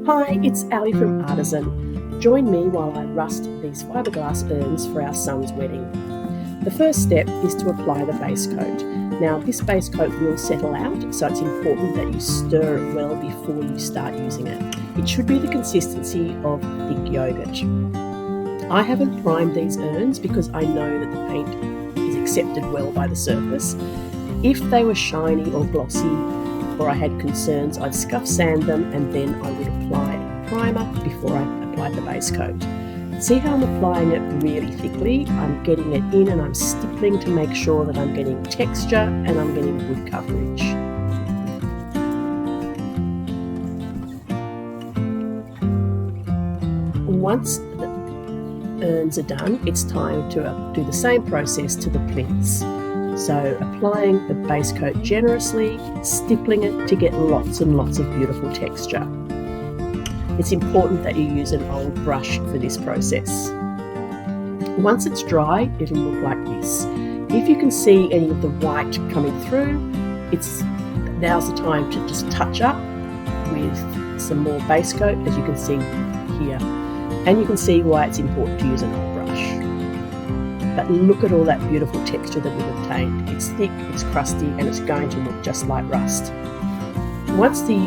Hi, it's Ali from Artisan. Join me while I rust these fiberglass urns for our son's wedding. The first step is to apply the base coat. Now, this base coat will settle out, so it's important that you stir it well before you start using it. It should be the consistency of thick yogurt. I haven't primed these urns because I know that the paint is accepted well by the surface. If they were shiny or glossy, or I had concerns, I'd scuff sand them and then I would apply a primer before I applied the base coat. See how I'm applying it really thickly? I'm getting it in and I'm stippling to make sure that I'm getting texture and I'm getting good coverage. Once the urns are done, it's time to do the same process to the plinths. So applying the base coat generously, stippling it to get lots and lots of beautiful texture. It's important that you use an old brush for this process. Once it's dry, it'll look like this. If you can see any of the white coming through, now's the time to just touch up with some more base coat, as you can see here. And you can see why it's important to use an old brush. But look at all that beautiful texture that we've obtained. It's thick, it's crusty, and it's going to look just like rust. Once the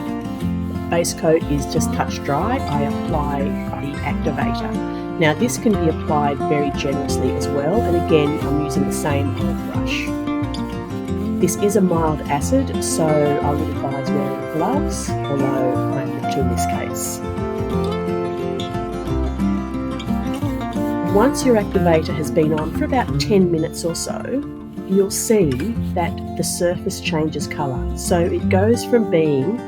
base coat is just touch dry, I apply the activator. Now this can be applied very generously as well, and again I'm using the same old brush. This is a mild acid, so I would advise wearing gloves, although I need to in this case. Once your activator has been on for about 10 minutes or so, you'll see that the surface changes colour. So it goes from being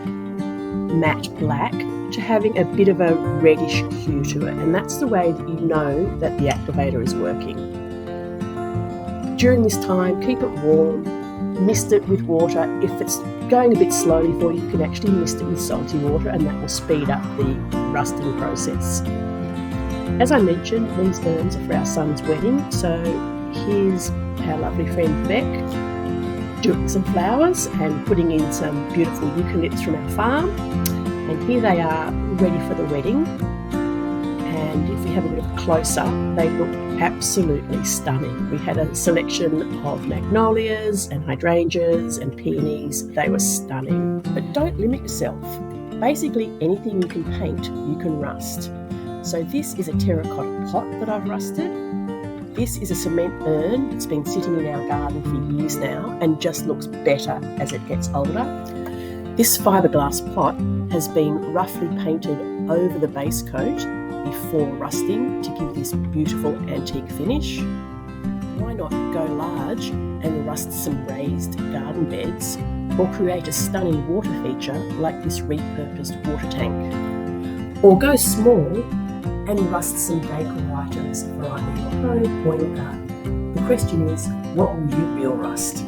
matte black to having a bit of a reddish hue to it, and that's the way that you know that the activator is working. During this time, keep it warm, mist it with water. If it's going a bit slowly for you, you can actually mist it with salty water, and that will speed up the rusting process. As I mentioned, these urns are for our son's wedding, so here's our lovely friend Beck doing some flowers and putting in some beautiful eucalypts from our farm. And here they are ready for the wedding. And if we have a look closer, they look absolutely stunning. We had a selection of magnolias and hydrangeas and peonies. They were stunning. But don't limit yourself. Basically anything you can paint, you can rust. So this is a terracotta pot that I've rusted. This is a cement urn that's been sitting in our garden for years now and just looks better as it gets older. This fiberglass pot has been roughly painted over the base coat before rusting to give this beautiful antique finish. Why not go large and rust some raised garden beds or create a stunning water feature like this repurposed water tank? Or go small and rust some decor items for either your home or your garden. The question is, what will you real rust?